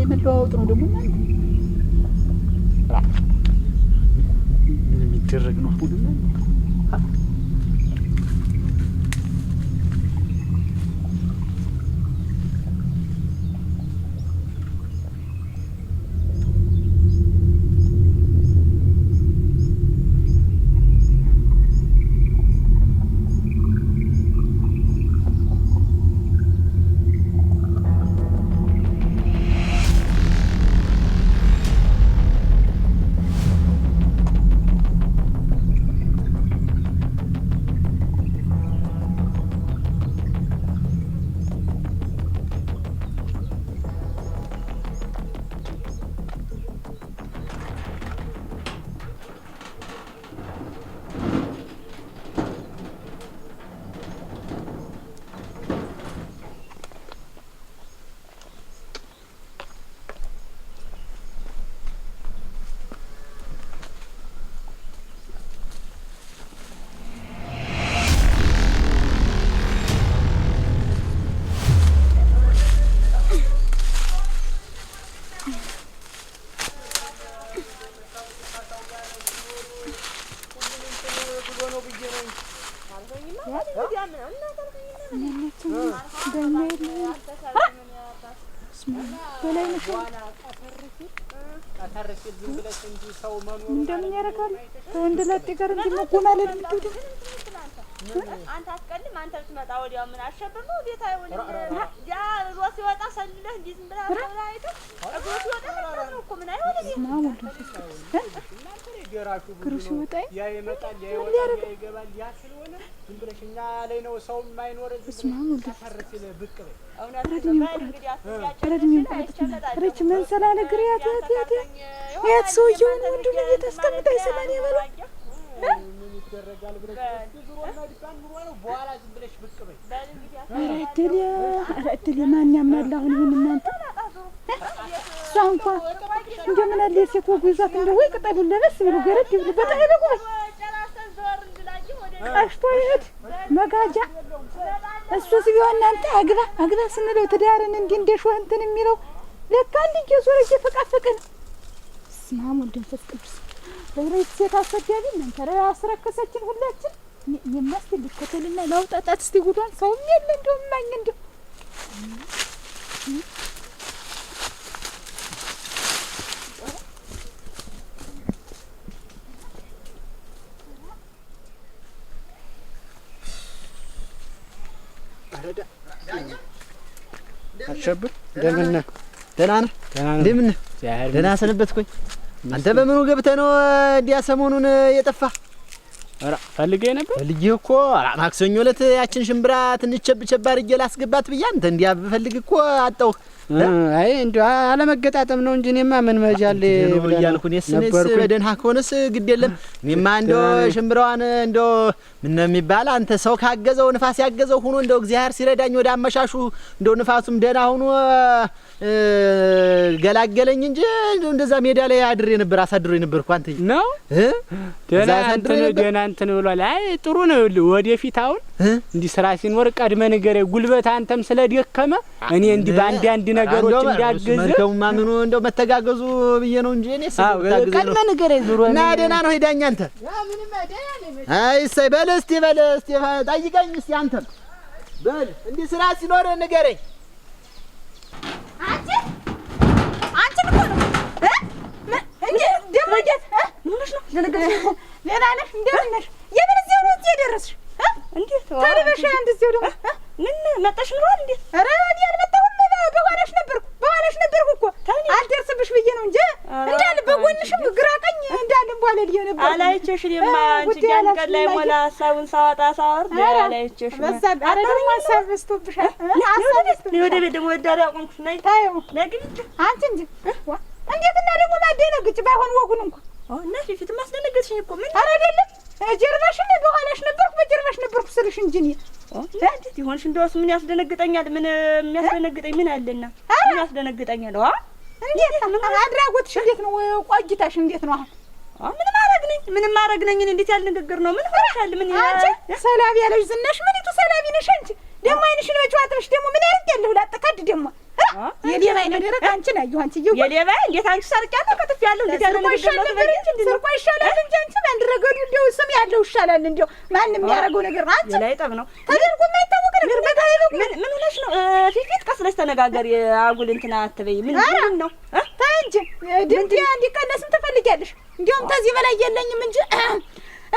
መለዋወጥ ነው ደግሞ እናንተ ምን የሚደረግ ነው ሁሉ እንደምን ያረጋል ወንድ ለጥ ጋር እንዲመጎማለል ምትዱ አንተ አትቀልም አንተ ብትመጣ ወዲያው ምን አሸብር ነው ቤት አይሆንም ያ ሮስ ይወጣ ሰልለህ እንዴ ዝም ብለህ አውራይቶ ሮስ ይወጣ ነው እኮ ምን አይሆንም ማሙሉ ግሩሽ ይወጣ ያ ይመጣል ያ ይወጣል ያ ይገባል ያ ስለሆነ ዝም ብለሽ እኛ ላይ ነው ሰው የማይኖር ዝም ብለሽ ታፈርሲለ ብቅ በይ እውነት ነው እንግዲህ አትያቸው ረጅ መንሰላ ነገር ያት ሰውየው ወንዱ ነው የተስቀምጣ ይሰማን ይበሉ ምን ይደረጋል ብለሽ ዙሮና ዲፓን ኑሮ ነው በኋላ ዝም ብለሽ ብቅ በይ አረድል ማን ያምናል አሁን ይሄን እናንተ እሷ እንኳን እንደምን አለ ሴት ወጉ ይዛት እንደው ወይ ቅጠሉ ለበስ ብሎ ገረድ ብሎ በጣም ይበቁ አሽቶ ይሄድ መጋጃ እሱስ ቢሆን እናንተ አግባ ስንለው ትዳርን እንደሾህ እንትን የሚለው ለካ እንዴ ዞር እየፈቃፈቀን ስማሙ እንደፈስ ቅዱስ ለሬት ሴት አሰጋቢ እናንተ አስረከሰችን ሁላችን የሚያስብል ከተልና ላውጣጣት እስቲ ጉዷን ሰው የለ እንደው ማኝ እንደው አሸብር እንደምን ነህ? ደህና ነህ? እንደምን ነህ? ደህና ሰነበትኩኝ። አንተ በምኑ ገብተህ ነው እንዲያ ሰሞኑን የጠፋ? አራ ፈልጌ ነበር። ፈልጌ እኮ ማክሰኞ ዕለት ያችን ሽምብራ ትንሽ ቸብ አድርጌ ላስገባት ብዬ አንተ እንዲያ ብፈልግ እኮ አጣሁ። አይ እንደው አለመገጣጠም ነው እንጂ እኔማ ምን መጃል ነው ያልኩኝ። እኔስ በደህና ከሆነስ ግድ የለም። እኔማ እንደው ሽምብራዋን እንደው ምን የሚባል አንተ ሰው ካገዘው ንፋስ ያገዘው ሆኖ እንደው እግዚአብሔር ሲረዳኝ ወደ አመሻሹ እንደው ንፋሱም ደህና ሆኖ ገላገለኝ እንጂ እንደዛ ሜዳ ላይ አድሬ ነበር አሳድሮኝ ነበር እኮ አንተ ነው ደህና እንትን ብሏል። አይ ጥሩ ነው። ወደፊት አሁን እንዲህ ስራ ሲኖር ቀድመ ነገር ጉልበት አንተም ስለደከመ እኔ እንዲህ ባንድ ነገሮች እንዲያግዝ መልከውማ ምኑ እንደው መተጋገዙ ብዬ ነው እንጂ እኔ ቀድመ ነገር ዙሮ እና ደህና ነው ሄዳኝ አንተ ምንም ደህና ነኝ። አይ እሰይ በል እስቲ ጠይቀኝ እስቲ አንተም በል እንዲህ ስራ ሲኖር ንገረኝ። አንቺ እኮ ነው እንዴ ደሞ ምንሽ ነው ለነገር ሌላ ነሽ እንደምን ነሽ የምን እዚያው ነው እዚህ የደረስሽ እንዴ ታዲበሽ አንድ እዚያው ደግሞ ምን መጣሽ ነው እንዴ ኧረ እኔ አልመጣሁም በኋላሽ ነበርኩ እኮ አልደርስብሽ ብዬ ነው እንጂ እንዳለ በጎንሽም ግራ ቀኝ እንዳለ በኋላ ልዬ ነበር አላይቼሽ እኔማ አንቺ ያን ቀን ላይ ሞላ ሀሳቡን ሳወጣ ሳወርድ አላይቼሽ በዛብ አረ ደግሞ ሀሳብ በስቶብሻል ነው ወደ ቤት ደግሞ ወዳለ ያቆምኩሽ ነይ ታዩ ነግኝ አንቺ እንጂ እንዴት እና ደግሞ ማደነግጭ ባይሆን ወጉን እንኳን እና ፊት ማስደነገጥሽኝ እኮ ምን አረ አይደለም ጀርባሽን በኋላሽ ነበርኩ በጀርባሽ ነበርኩ ስልሽ እንጂ ነው እንዴት ይሆንሽ እንደውስ ምን ያስደነግጠኛል ምን የሚያስደነግጠኝ ምን አለና ምን ያስደነግጠኛል እንዴት ምን አድራጎትሽ እንዴት ነው ቆይታሽ እንዴት ነው አሁን ምን ማረግ ነኝ እንዴት ያለ ንግግር ነው ምን ሆነሻል ምን አንቺ ሰላቢ ያለሽ ዝናሽ ምንቱ ሰላቢ ነሽ አንቺ ደሞ አይንሽን በጨዋታሽ ደሞ ምን ያርግ ያለው ላጠካድ ደሞ የሌባ አይነ ደረቅ አንቺን አየሁ። አንቺዬ የሌባ እንዴት አንቺ ሰርቂያለሁ ከትፌያለሁ እንዴት ያለ ነገር ነው? ሰርቆ ይሻላል እንጂ አንቺ በአንድ ረገዱ እንደው ስም ያለው ይሻላል። እንደው ማንም የሚያደርገው ነገር አንቺ ላይ ጠብ ነው ተደርጎ የማይታወቅ ነገር ምን ሆነሽ ነው? ፊት ቀስ ብለሽ ተነጋገሪ። አጉል እንትና አትበይ። ምን ነው ታይ እንጂ ድምጤ እንዲቀነስም ትፈልጊያለሽ? እንዲያውም ከዚህ በላይ የለኝም እንጂ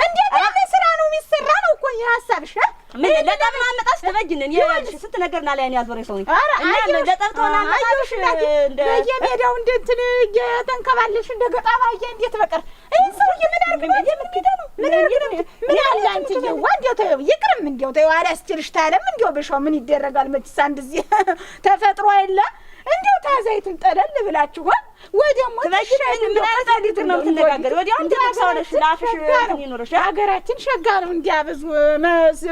እንዴት ያለ ስራ ነው የሚሰራ ነው እኮ የሀሳብሽ ምን ለጠብ ማመጣሽ ተበጅነን ይኸውልሽ ስንት ነገር እና ላይ ያዞረኝ ሰው እና ለጠብ ተሆናለሽ እንደ በየሜዳው እንደ እንትን እየተንከባለሽ እንደ ገጣባዬ እንዴት በቀር ይሄን ሰው ምን አርግ ነው ምን ያለ አንቺ ወንዴው ተይው ይቅርም እንዴው ተይው አላስችልሽ ታለም እንዴው በሻው ምን ይደረጋል መችስ አንድ እዚህ ተፈጥሮ አይደለ እንዴው ታዛይቱን ጠለል ብላችሁ ወይ ደግሞ ትበሽን ምን አታዲት ነው ተነጋገር ወዲያው እንደተሳለሽ ላፍሽ ይኖርሽ ሀገራችን ሸጋ ነው እንዲያበዙ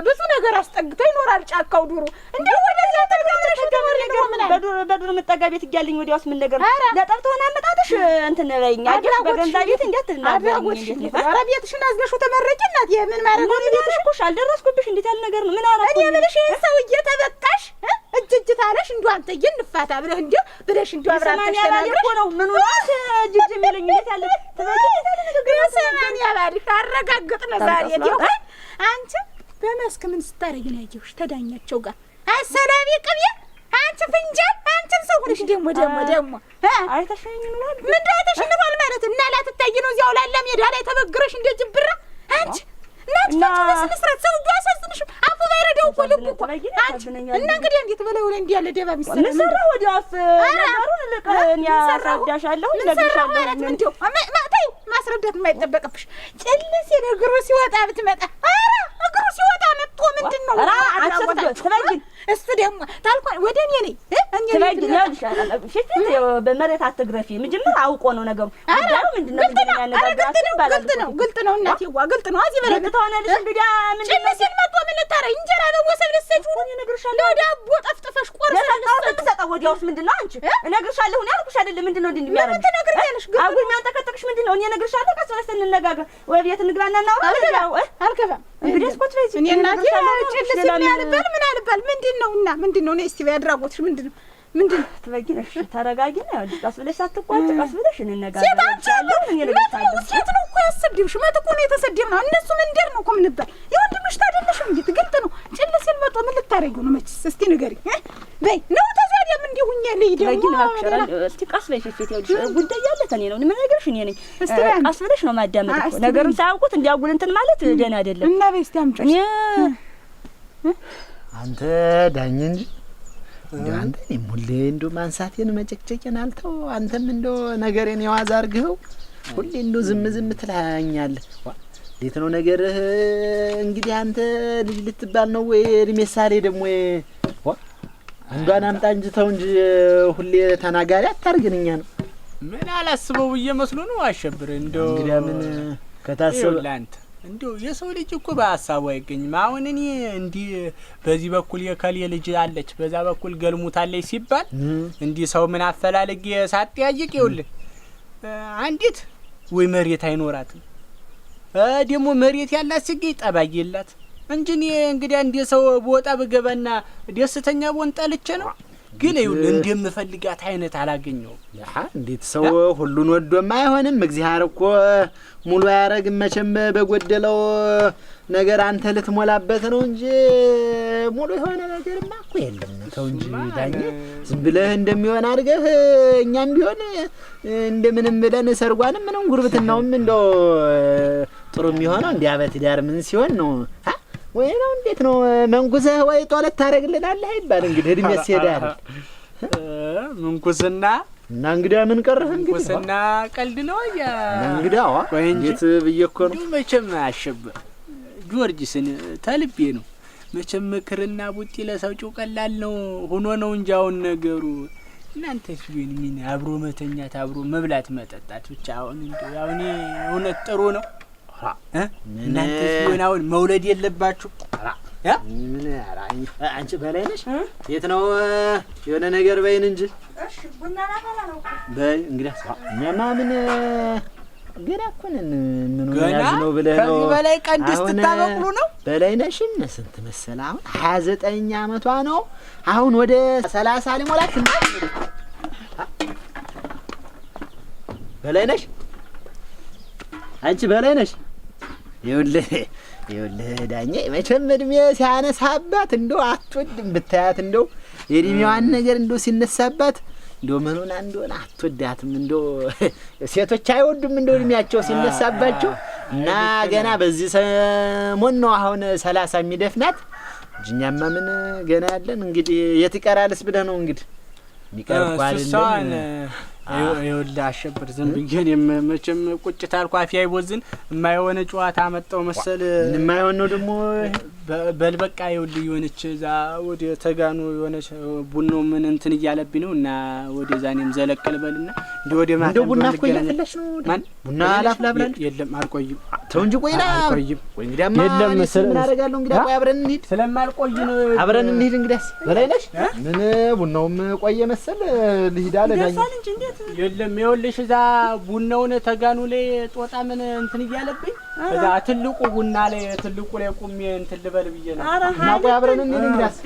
ብዙ ነገር አስጠግቶ ይኖራል ጫካው ዱሩ እንደው ወደዛ ተገምረሽ ተወርደው ምን አለ በዱር መጠጋ ቤት ይያልኝ ወዲያውስ ምን ነገር ለጠብ ተሆነ አመጣጥሽ እንትን በይኛ አገር በገንዛ ቤት እንዴት እናባኝ እንዴት ነው ኧረ ቤትሽን አዝለሽው ተመረቂናት የምን ማረግ ነው ቤትሽ አልደረስኩብሽ እንዴት ያለ ነገር ነው ምን አራ እኔ ብለሽ ሰውዬ ተበቃሽ እጅ ታለሽ እንዴ አንተ ይንፋታ ብለህ እንዴ ብለሽ እንዴ አብራተሽ ተናግረሽ ነው ምን ወራስ እጅ የሚለኝ እንዴት ያለ ተበቃሽ ሰማን ያባልሽ አረጋግጥነ ዛሬ ነው አንቺ በመስክ ምን ስታረጊ ነው ያየሁሽ ተዳኛቸው ጋር አሰላቢ ቅቤ አንቺ ፍንጃል አንቺም ሰው ሆነሽ ደሞ አይተሽኝ ነው ምን አይተሽኝዋል ማለት እና ላትታይ ነው እዚያው ላላ ሜዳ ላይ ተበግረሽ እንደ ጅብራ አንቺ እና በስነስርዓት ሰው ያሳዝንሽ አፉ ባይረዳው እኮ ልቡ እኮ አንቺ እና እንግዲህ እንዴት በለው ላይ እንዲህ ያለ ደባ ቢሰራ ምን ሰራ ወዲያውስ ነገሩን ለቀን ያስረዳሻለሁ እነግርሻለሁ እንዴው ማታዩ ማስረዳት የማይጠበቅብሽ ጭልስ የነገሩ ሲወጣ ብትመጣ ኧረ እግሩ ሲወጣ መጥቶ ምንድነው ኧረ አትሰጥበኝ እሱ ደግሞ ታልኳን ወደ እኔ ነኝ ትበጅ ያልሻል ፊት በመሬት አትግረፊ ምንድነው አውቆ ነው ነገሩ ወዳው ምንድነው ግልጥ ነው እናቴዋ ግልጥ ነው እዚህ በለኝ ተሆነልሽ እንግዲህ ምንድነው ጭልስን መጥቶ ምን ልታረይ እንጀራ በወሰብ ልትሰጪው ነው እነግርሻለሁ ዳቦ ጠፍጥፈሽ ቆርሰሽ ልትሰጠው ወዲያውስ ምንድነው አንቺ እነግርሻለሁ እኔ አልኩሽ አይደል ምንድነው እንዴ የሚያረግ ትነግሪያለሽ ግን አጉል ማንተከተክሽ ምንድነው እኔ እነግርሻለሁ ቀስ ብለሽ እንነጋገር ወይ ቤት እንግባና እናውራ አልከባም እንግዲህ ስኮት ላይ እኔ እናቴ ጭልስ የሚያልበል ምን አልባል ምንድነው ነው እስቲ ያድራጎትሽ ምንድነው ትበጊነሽ ተረጋጊና ያው ቀስ ብለሽ ሳትቋጭ ቀስ ብለሽ እንነጋገር ሴት ነው እኮ ያሰድብሽ መጥቆ ነው የተሰደብ ነው እነሱ መንደር ነው እኮ ምን ይባል የወንድምሽ ታደለሽ እንዴት ግልጥ ነው ጭልስን መጥቶ ምን ልታረጊው ነው መችስ እስቲ ንገሪ በይ ነው ተዛዲያም እንዲሁኛ ለይ ደግሞ እስቲ ቀስ በይ ፊት ያው ጉዳይ ያለ ተኔ ነው ምን ነገርሽ እኔ ነኝ ቀስ ብለሽ ነው ማዳመጥ እኮ ነገሩን ሳያውቁት እንዲያጉል እንትን ማለት ደህና አይደለም እና በይ እስቲ አምጪ እኔ አንተ ዳኝ እንጂ እንዴ አንተ እኔም ሁሌ እንደው ማንሳቴን መጨቅጨቄን አልተው አንተም እንደው ነገሬን የዋዛ አድርገው ሁሌ እንደው ዝም ትላኛለህ እንዴት ነው ነገርህ እንግዲህ አንተ ልጅ ልትባል ነው ወይ እድሜ ሳሌ ደግሞ አንዷን አምጣ እንጂ ተው እንጂ ሁሌ ተናጋሪ አታርግንኛ ነው ምን አላስበው እየመስሉ ነው አሸብር እንደው እንግዲህ ምን ከታሰበ ላንተ እንደው የሰው ልጅ እኮ በሐሳቡ አይገኝም አሁን እኔ እንዲህ በዚህ በኩል የከሌ ልጅ አለች በዛ በኩል ገልሙታለች ሲባል እንዲህ ሰው ምን አፈላልግ ሳትያይቅ ይውልህ አንዲት ወይ መሬት አይኖራትም ደግሞ መሬት ያላት ሲገኝ ጠባይ የላት እንጂ እኔ እንግዲህ እንደ ሰው ቦጣ በገበና ደስተኛ ቦን ጠልቼ ነው ግን ይኸውልህ እንደምፈልጋት አይነት አላገኘው እንዴት ሰው ሁሉን ወዶማ አይሆንም እግዚአብሔር እኮ ሙሉ ያረግም መቼም በጎደለው ነገር አንተ ልትሞላበት ነው እንጂ ሙሉ የሆነ ነገርማ እኮ የለም ተው እንጂ ዳኝ ዝም ብለህ እንደሚሆን አድርገህ እኛም ቢሆን እንደምንም ብለን ሰርጓንም ምንም ጉርብትናውም እንደው ጥሩ የሚሆነው እንዲያበት ዳር ምን ሲሆን ነው ወይ ነው እንዴት ነው መንጉዘህ ወይ ጦለት ታረግልናለህ አይባል እንግዲህ እድሜ ሲሄዳል መንኩስና እና እንግዲህ ምን ቀረህ እንግዲህ መንኩስና ቀልድ ነው ያ እንግዲህ እንዴት ብዬ እኮ ነው መቼም አሸብር ጊዮርጊስን ተልቤ ነው መቼም ምክርና ቡጢ ለሰው ጭው ቀላል ነው ሆኖ ነው እንጂ አሁን ነገሩ እናንተስ ቢሆን ምን አብሮ መተኛት አብሮ መብላት መጠጣት ብቻ አሁን እንደው አሁን እውነት ጥሩ ነው እናንተስ ቢሆን አሁን መውለድ የለባችሁ ምን አንቺ በላይ ነሽ የት ነው የሆነ ነገር በይን እንጂ እሺ ቡና ላፈላ ነው በይ እንግዲህ እኛማ ምን ገና እኮ ነን ምን ያዝ ነው ብለህ ነው ከዚህ በላይ ቀድስ ትታበቅሉ ነው በላይ ነሽን ስንት መሰለ አሁን 29 አመቷ ነው አሁን ወደ 30 ሊሞላት በላይነሽ አንቺ በላይነሽ ይኸውልህ ዳኜ መቼም እድሜ ሲያነሳባት እንደው አትወድም ብታያት እንደው የእድሜዋን ነገር እንደው ሲነሳባት እንደው ምን ሆና እንደሆነ አትወዳትም እንደው ሴቶች አይወዱም እንደው እድሜያቸው ሲነሳባቸው እና ገና በዚህ ሰሞን ነው አሁን 30 የሚደፍናት እኛማ ምን ገና ያለን እንግዲህ የት ይቀራልስ ብለህ ነው እንግዲህ የሚቀርባል ይኸውልህ አሸብር ዝም ብዬ እኔም መቼም ቁጭት አልኩ አፌ አይቦዝን የማይሆነ ጨዋታ አመጣው መሰል የማይሆን ነው ደግሞ በልበቃ ይኸውልህ የሆነች እዛ ወደ ተጋኑ የሆነች ቡኖ ምን እንትን እያለብኝ ነው እና ወደዛ እኔም ዘለቀል በልና እንደ ወደ ማታ እንደው ቡና እኮ እያፈላሽ ነው ማን ቡና ላፍላብላል የለም አልቆይም ተው እንጂ ቆይና አልቆይም ወይ እንግዲያማ የለም ምን አደርጋለሁ እንግዲያ ቆይ አብረን እንሂድ ስለማልቆይ ነው አብረን እንሂድ እንግዲያስ በላይነሽ ምን ቡናውም ቆየ መሰል ልሂድ አለ ዳኝ የለም ይኸውልሽ እዛ ቡናውን ተጋኑ ላይ ጦጣ ምን እንትን እያለብኝ እዛ ትልቁ ቡና ላይ ትልቁ ላይ ቁሜ እንትን ልበል ብዬ ነው እና ቆይ አብረን እንሂድ እንግዲያስ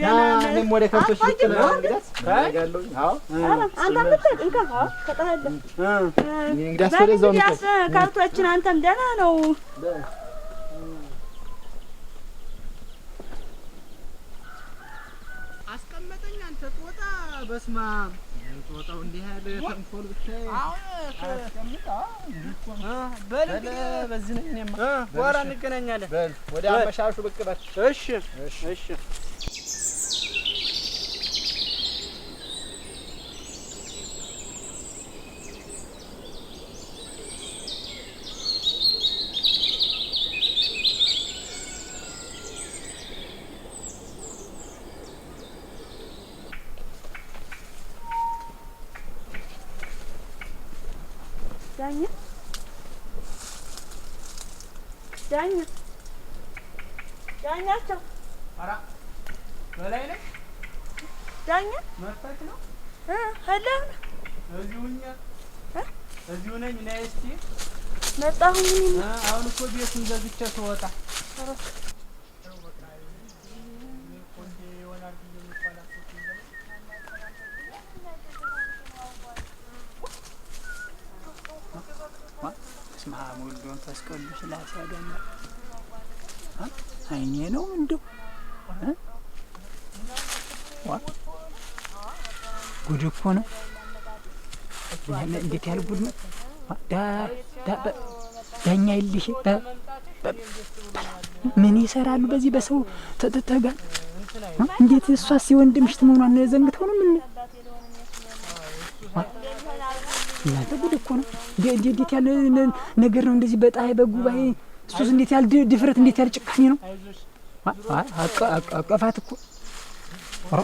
እኔም ወደ ከብቶች ልጥል እንግዲያስ አደርጋለሁ አዎ አንተ ምትጠቅንካ ተጣለ እንግዲያስ ወደዛው ነው ከብቶችን አንተም ደህና ነው አስቀመጠኝ አንተ ጦጣ በስማ ጦጣው እንዲህ ያለ ተንኮል ብታይ አስቀምጣ በል በዚህ ነኝ እኔማ በኋላ እንገናኛለን በል ወደ አመሻሹ ብቅ በል እሺ እሺ ዳኛቸው አራ በላይ ነህ ዳኛ መጣች ነው ሄሎ እዚሁ ነኝ ነይ እስኪ መጣሁኝ አሁን እኮ ቤቱን ዘግቼ ስወጣ ማሙሉን ተስቀሉ ስላሳደና አይኔ ነው እንደው ጉድ እኮ ነው እንዴት ያለ ጉድ ነው ዳኛ ይልሽ ምን ይሰራሉ በዚህ በሰው ተተጋ እንዴት እሷስ የወንድምሽ ትመሆኗን ዘንግተው ነው ምን እናንተ ጉድ እኮ ነው እንዴት ያለ ነገር ነው እንደዚህ በጣይ በጉባኤ እሱስ እንዴት ያለ ድፍረት እንዴት ያለ ጭካኔ ነው አቀፋት እኮ ኧረ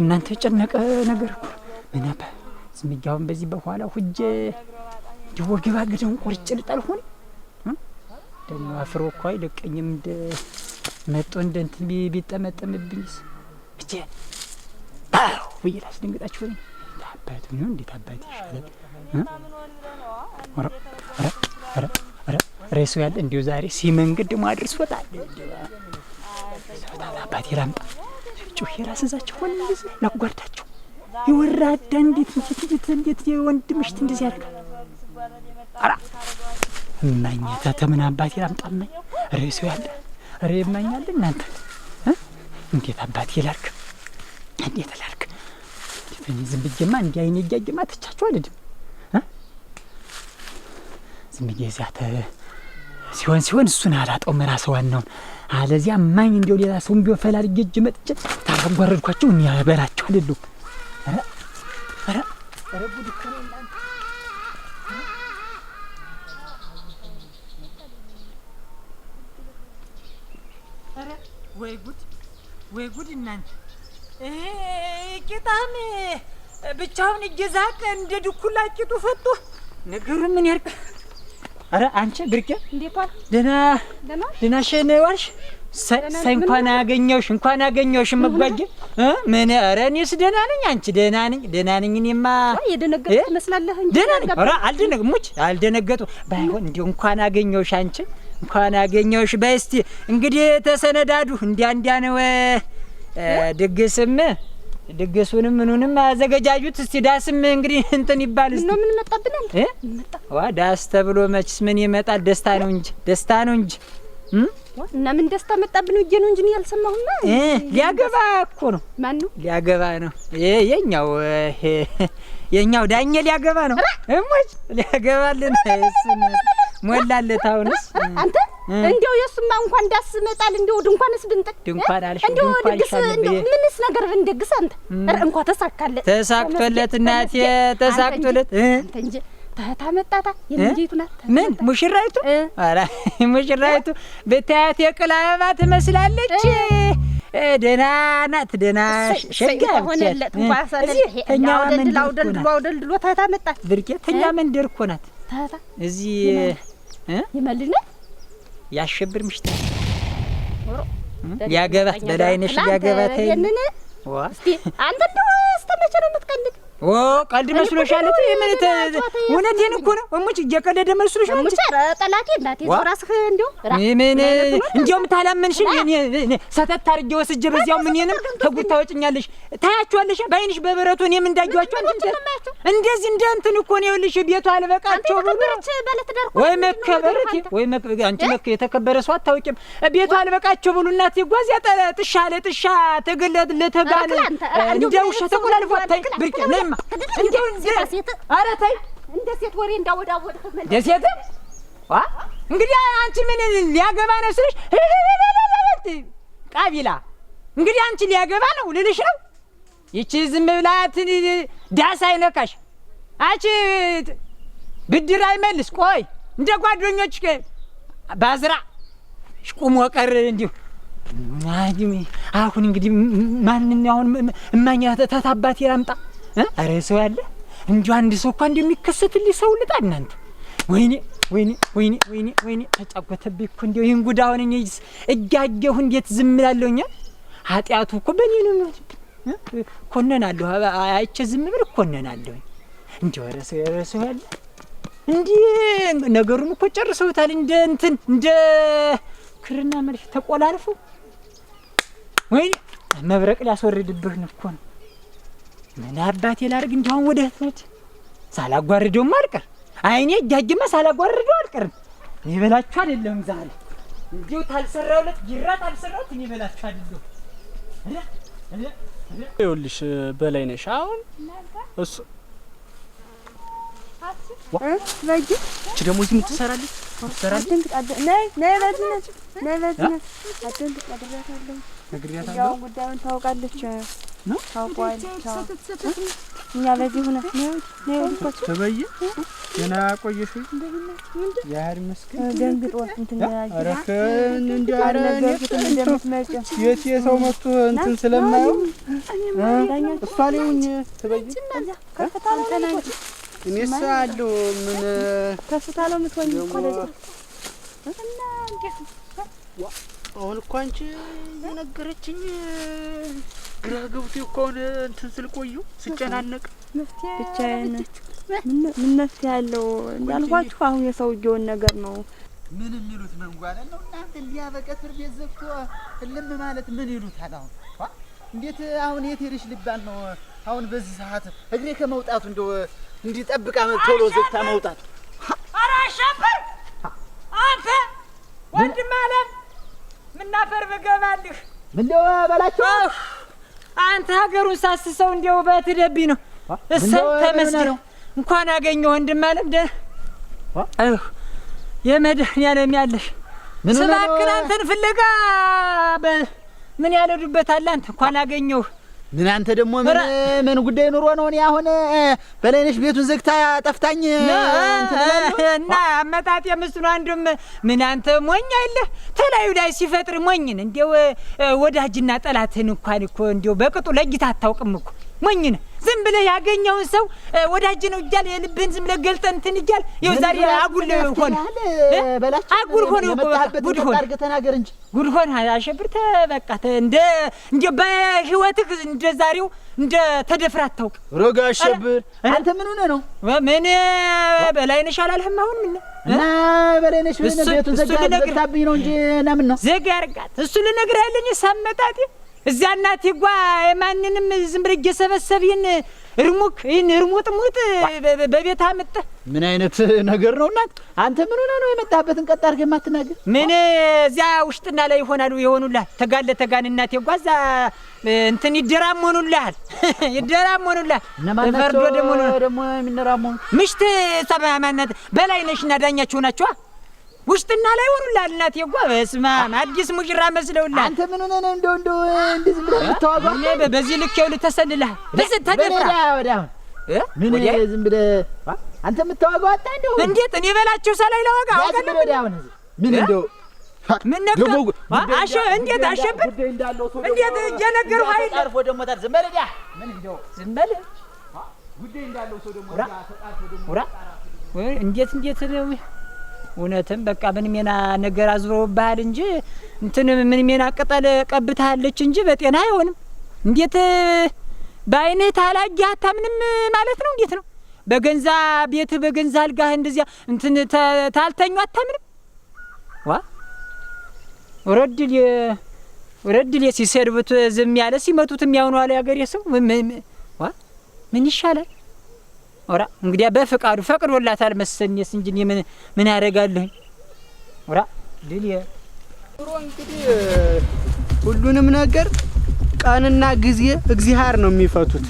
እናንተ የጨነቀ ነገር እኮ ምን አባ ዝም ብያውን በዚህ በኋላ ሁጄ ወገባ ገደውን ቆርጬ ልጣል ሆነ ደግሞ አፍሮ እኮ አይለቀኝም እንደ መጥቶ እንደ እንትን ቢጠመጠምብኝስ ብቻ ወይ ላስደንግጣችሁ ነው አባቱ ነው እንዴት አባቴ ይሻላል ሬሱ ያለ እንዲሁ ዛሬ ሲመንገድ ደግሞ አድርሶታል አባቴ ላምጣ ጩህ የራስዛቸው ሆነ እንደዚህ ላጓርዳቸው ይወራዳ እንዴት የወንድምሽ እንደዚህ ያደርጋል አራ ማኝታ ተምን አባቴ ላምጣና ሬሱ ያለ ሬ ማኛለ እናንተ እንዴት አባቴ ላርክ እንዴት ላርክ እኔ ዝም ብዬማ እንዲህ አይኔ እያየማ ተቻቸው አልድም ዝም ብዬ ዛተ ሲሆን እሱን አላጣውም ራስህ ዋናውን አለዚያ ማኝ እንደው ሌላ ሰውም ቢሆን ፈላልጌ እጅ መጥቼ ታጓረድኳቸው እኔ ያበራቸው አይደሉም ኧረ ጉድ እኮ ነው እናንተ ኧረ ወይ ጉድ እናንተ ቂጣም ብቻውን እየዛቀ እንደ ድኩላ ቂጡ ፈቶ ነገሩ ምን ያርቅ ኧረ አንቺ ብርቄ እንዴት ዋል ደህና ሸነ ዋልሽ ሳይ እንኳን አገኘሁሽ መጓጀ ምን ኧረ እኔስ ደህና ነኝ አንቺ ደህና ነኝ እኔማ የደነገጥኩ ትመስላለህ እንጂ ደህና ነኝ ኧረ አልደነገጡ ባይሆን እንደው እንኳን አገኘሁሽ አንቺ እንኳን አገኘሁሽ በይ እስቲ እንግዲህ ተሰነዳዱ እንዲያ ነው ድግስም ድግሱንም ምኑንም አዘገጃጁት። እስቲ ዳስም እንግዲህ እንትን ይባል እስቲ ምን መጣብን አንተ መጣ ዋ ዳስ ተብሎ መችስ ምን ይመጣል? ደስታ ነው እንጂ ደስታ ነው እንጂ እና ምን ደስታ መጣብን ወጄ ነው እንጂ ያልሰማሁና ሊያገባ እኮ ነው። ማን ነው ሊያገባ ነው? የኛው ዳኘ ሊያገባ ነው። እሞች ሊያገባልን ሞላለት። አሁንስ አንተ እንዴው የሱማ እንኳን ዳስ መጣል እንዴው ድንኳንስ ብንጥቅ ድንኳን አልሽ እንዴው ድግስ እንዴው ምንስ ነገር ብንደግስ አንተ እንኳን ተሳክቶለት እናቴ ተሳክቶለት አንተ እንጂ ታመጣታ የልጅቱ ናት። ምን ሙሽራይቱ? አራ ሙሽራይቱ በታያት የቅል አበባ ትመስላለች። ደህና ናት። ደህና ሸጋ ሆነለት እንኳን እኛ ወደልድሎ ታመጣ ብርቄ ተኛ መንደር እኮ ናት። ታታ እዚህ ይመልነ ያሸብር ምሽት ያገባት በላይነሽ ያገባት ይሄንን እስቲ አንተ እንደው እስተመቼ ነው የምትቀልድ? ቀልድ መስሎሻል? የምንት እውነቴን እኮ ነው። እሙች እየቀለደ መስሎሽ ነው? እሙች ጠላቴ እናቴ ራስህ እንደው ምን እንደውም ታላመንሽኝ እኔ ሰተት አድርጌ ወስጄ በዚያው ምንንም ተጉታ ወጭኛለሽ ታያቸዋለሽ በአይንሽ በበረቱ እኔም እንዳያቸው እንደዚህ እንደ እንትን እኮ ነው። ይኸውልሽ ቤቱ አልበቃቸው ብሎ ወይ መከበረት ወይ አንቺ የተከበረ ሰው አታውቂም። ቤቱ አልበቃቸው ብሎ እናቴ ጓዝ ያጠጥሻ ለጥሻ ተገለጥ ለተጋለ እንደው ተቆላልፎ ታይ ብርቅ ነማ እንደው ኧረ ተይ እንደ ሴት ወሬ እንዳወዳወድህ እንደ ሴት እንግዲህ አንቺ ምን ሊያገባ ነው ስልሽ ቃቢላ እንግዲህ አንቺ ሊያገባ ነው ልልሽ ነው። ይቺ ዝም ብላት ዳስ አይነካሽ አንቺ ብድር አይመልስ። ቆይ እንደ ጓደኞች ባዝራ ቁሞ ቀር እንዲሁ አሁን እንግዲህ ማንኛውን እማኛ ተታባት ያምጣ። አረ ሰው ያለ እንጂ አንድ ሰው እንኳን እንደሚከሰትልኝ ሰው ልጣ እናንተ ወይኔ ወይኔ ወይኔ ወይኔ ወይኔ ተጫወተብኝ እኮ እንደው ይሄን ጉዳውን እኔ እጃጀሁ እንዴት ዝም እላለሁኛ? ኃጢያቱ እኮ በኔ ነው። ኮነናለሁ አይቼ ዝም ብል ኮነናለሁ። እንደው ኧረ ሰው ያለ እንዴ ነገሩን እኮ ጨርሰውታል። እንደ እንትን እንደ ክርና መልሽ ተቆላልፉ ወይ መብረቅ ሊያስወርድብህ ነው እኮ ነው። ምን አባቴ ላድርግ? እንዲያውም ወደ ህትመት ሳላጓርደውም አልቀር አይኔ እጃጅማ ሳላጓርደው አልቀርም። ይበላችሁ አይደለም ዛሬ እንዲሁ ታልሰራውለት ጅራ ታልሰራውት ይበላችሁ አይደለም። ይኸውልሽ በላይነሽ አሁን እሱ ባጂ እቺ ደግሞ እዚህ የምትሰራለች ነግሬያታለሁ። ያው ጉዳዩን ታውቃለች ነው ታውቋል። እኛ በዚህ ሆነ ነው ተበየ ገና ቆየሽ ያህል መስከረ ደንግጦ እንትን ያያጅ አረከን እንዲያረ የት የሰው መጥቶ እንትን ስለማየው እሷ ሊሆን ተበየ ከፍታለው ተናንጂ እኔስ አለው ምን ከፍታለው ምትወኝ ኮሌጅ እና እንዴት አሁን እኮ አንቺ የነገረችኝ ግራ ገብቶ እኮ እንትን ስልቆዩ ስጨናነቅ ብቻዬን ምን መፍትሄ ያለው እንዳልኳችሁ አሁን የሰውየውን ነገር ነው። ምን የሚሉት መንጓለን ነው እናንተ ሊያበቀትር ቤት ዘግቶ እልም ማለት ምን ይሉታል? አሁን እንዴት አሁን የት ሄድሽ ልባል ነው? አሁን በዚህ ሰዓት እግሬ ከመውጣቱ እንደው እንዲጠብቃ ቶሎ ዘግታ መውጣት። ኧረ አሻፈር አንተ ወንድም አለም ምናፈር በገባልህ ምን በላቸው አንተ ሀገሩን ሳስሰው እንደው በትደቢ ነው። እሰይ ተመስገን እንኳን አገኘው ወንድም አለም የመድኃኒዓለም ያለሽ ስባክን አንተን ፍለጋ ምን ያለዱበታል? አንተ እንኳን አገኘው ምን አንተ ደግሞ ምን ጉዳይ ኑሮ ነው? እኔ አሁን በላይነሽ ቤቱን ዘግታ ጠፍታኝ እና አመጣጥ የምስኑ አንዱም ምን አንተ ሞኝ አይደለህ? ተላዩ ላይ ሲፈጥር ሞኝን እንደው ወዳጅና ጠላትን እንኳን እኮ እንደው በቅጡ ለይታ አታውቅም እኮ ሞኝ ነህ። ዝም ብለህ ያገኘውን ሰው ወዳጅ ነው እያል የልብህን ዝም ብለህ ገልጠህ እንትን እያል ይኸው ዛሬ አጉል ሆነ አጉል ሆነ ጉድ ሆነ ተናገር እንጂ ጉድ ሆነ። አሸብር በቃ እንደ በህይወትህ እንደ ዛሬው እንደ ተደፍራ አታውቅም። ሮጋ አሸብር አንተ ምን ሆነህ ነው? ምን በላይነሽ አላልህም? አሁን ምን እና በላይነሽ ቤቱን ዘግታብኝ ነው እንጂ ለምን ነው ዘጋ ያርጋት እሱ ልነግርህ ያለኝ ሳመጣጤ እዚያ እናቴ ጓ የማንንም ዝም ብለህ እየሰበሰብህን ይህን እርሙጥሙጥ በቤት አምጥተህ ምን አይነት ነገር ነው እናት? አንተ ምን ሆነህ ነው የመጣህበትን ቀጥ አድርገህ የማትናገር? ምን እዚያ ውስጥና ላይ ይሆኑልሃል። ተጋን እናቴ ጓ እዛ እንትን ይደራመኑልሃል። ፈርዶ ደግሞ የሚነራመኑ ምሽት ሰማማናት በላይነሽና ዳኛቸው ናቸው። ውስጥና ላይ ሆኑልሃል እናቴ ጓ። በስመ አብ አዲስ ሙሽራ መስለውልሃል። አንተ ምን ሆነህ ነው እንደው እንደዚህ ብለህ የምታዋጋው? እኔ በዚህ ልክ ይኸውልህ ተሰልልሃል። በዚህ ተደፍራ ምን ዝም ብለህ አንተ የምታዋጋው አጣ እንደው እንዴት እኔ በላቸው ሰላይ ለዋጋ ምን እንደው ምን ነበር እንዴት አሸብር እንዴት እየነገርኩህ አይደል? አርፎ ደግሞ ታር ዝም በል ምን እንደው ዝም በል ጉዳይ እንዳለው ሰው ደግሞ እንዴት ነው? እውነትም በቃ ምን ሜና ነገር አዝሮብሃል እንጂ እንትን ምን ሜና ቅጠል ቀብታለች እንጂ በጤና አይሆንም። እንዴት በአይንህ ታላጊ አታምንም ማለት ነው? እንዴት ነው በገንዛ ቤት በገንዛ አልጋህ እንደዚያ እንትን ታልተኙ አታምንም? ወረድል ሲሰድቡት ዝም ያለ ሲመቱት የሚያውኑ አለ ያገሬ ሰው ምን ይሻላል? ኦራ እንግዲያ በፍቃዱ ፈቅዶላታል መሰኘስ እንጂ ምን ያደርጋለሁኝ? ኦራ ድል እንግዲህ ሁሉንም ነገር ቀንና ጊዜ እግዚአብሔር ነው የሚፈቱት።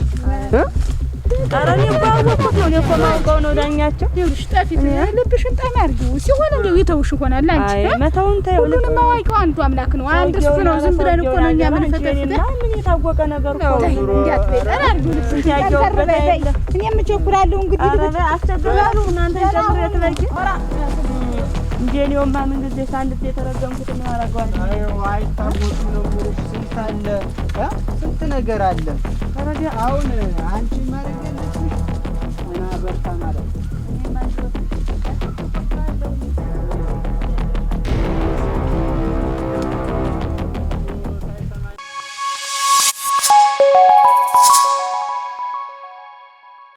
ኧረ እኔ እኮ አወቅሁት ነው። እኔ እኮ ማውቀው ነው ዳኛቸው። ይኸውልሽ ጠፊት ልብሽን ጠና አድርጊው ሲሆን እንደው ይተውሽ ይሆናል። አንቺ መተውን ተይው። ሁሉንም አዋቂው አንዱ አምላክ ነው። አንድ እሱ ነው። ዝም ብለን እኮ ነው እኛ የምንፈተፍተው። ምን የታወቀ ነገር እኮ ነው። ጠና አድርጊው ልብሽን ሲያየውበት አይደለም። እኔም እቸኩላለሁ እንግዲህ ኧረ አስቸግራሉ እናንተ ጀምሮ የትበልጂ እንጂ እኔውማ ምን ጊዜ ሳንድት የተረገምኩት ነው ያደርገዋል። አይታወቅም ነው ስንት አለ ስንት ነገር አለ። አሁን አንቺ ማረግ